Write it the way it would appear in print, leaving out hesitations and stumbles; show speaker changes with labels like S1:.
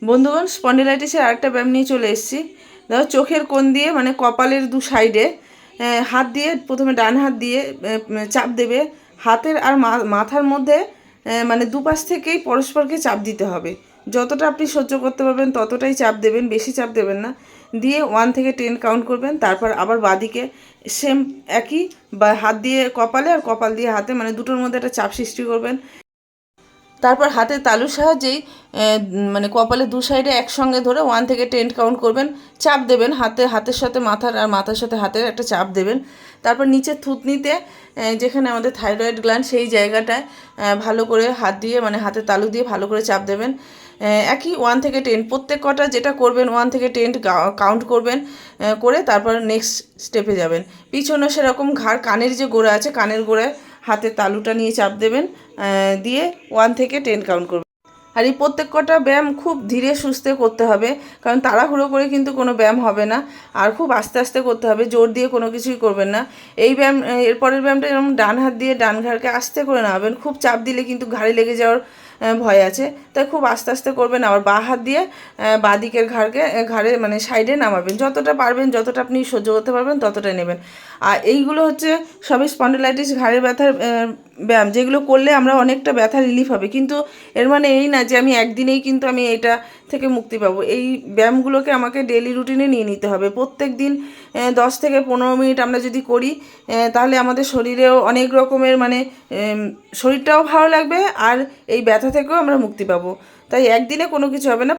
S1: বন্ধুগণ, স্পন্ডিলাইটিসের আরেকটা ব্যায়াম নিয়ে চলে এসেছি। দেখো, চোখের কোণ দিয়ে মানে কপালের দু সাইডে হাত দিয়ে, প্রথমে ডান হাত দিয়ে চাপ দেবে। হাতের আর মাথার মধ্যে মানে দুপাশ থেকেই পরস্পরকে চাপ দিতে হবে। যতটা আপনি সহ্য করতে পারবেন ততটাই চাপ দেবেন, বেশি চাপ দেবেন না। দিয়ে 1 থেকে 10 কাউন্ট করবেন। তারপর আবার বাঁদিকে সেম একই, বা হাত দিয়ে কপালে আর কপাল দিয়ে হাতে, মানে দুটোর মধ্যে একটা চাপ সৃষ্টি করবেন। তারপর হাতের তালুর সাহায্যেই মানে কপালে দু সাইডে একসঙ্গে ধরে 1 থেকে 10 কাউন্ট করবেন, চাপ দেবেন। হাতের সাথে মাথার আর মাথার সাথে হাতের একটা চাপ দেবেন। তারপর নিচের থুতনিতে, যেখানে আমাদের থাইরয়েড গ্ল্যান্ড, সেই জায়গাটায় ভালো করে হাত দিয়ে, মানে হাতের তালু দিয়ে ভালো করে চাপ দেবেন। একই 1 থেকে 10 প্রত্যেক কটা যেটা করবেন 1 থেকে 10 কাউন্ট করবেন, করে তারপর নেক্সট স্টেপে যাবেন। পিছনে সেরকম ঘাড়, কানের যে গোড়া আছে, কানের গোড়ায় হাতের তালুটা নিয়ে চাপ দেবেন, দিয়ে 1 থেকে 10 কাউন্ট করবেন। আর এই প্রত্যেক কটা ব্যায়াম খুব ধীরে সুস্থে করতে হবে, কারণ তাড়াহুড়ো করে কিন্তু কোনো ব্যায়াম হবে না। আর খুব আস্তে আস্তে করতে হবে, জোর দিয়ে কোনো কিছুই করবেন না। এই ব্যায়াম, এরপরের ব্যায়ামটা যেমন ডান হাত দিয়ে ডান ঘাড়কে আস্তে করে নামাবেন। খুব চাপ দিলে কিন্তু ঘাড়ে লেগে যাওয়ার ভয় আছে, তাই খুব আস্তে আস্তে করবেন। আবার বাঁ হাত দিয়ে বাঁ দিকের ঘাড়ে মানে সাইডে নামাবেন। যতটা পারবেন, যতটা আপনি সহ্য করতে পারবেন ততটাই নেবেন। আর এইগুলো হচ্ছে সবই স্পন্ডিলাইটিস, ঘাড়ের ব্যথার ব্যায়াম, যেগুলো করলে আমরা অনেকটা ব্যথা রিলিফ হবে। কিন্তু এর মানে এই না যে আমি একদিনেই কিন্তু আমি এটা থেকে মুক্তি পাবো। এই ব্যায়ামগুলোকে আমাকে ডেলি রুটিনে নিয়ে নিতে হবে। প্রত্যেক দিন 10 থেকে 15 মিনিট আমরা যদি করি, তাহলে আমাদের শরীরেও অনেক রকমের মানে শরীরটাও ভালো লাগবে, আর এই ব্যথা থেকেও আমরা মুক্তি পাবো। তাই একদিনে কোনো কিছু হবে না।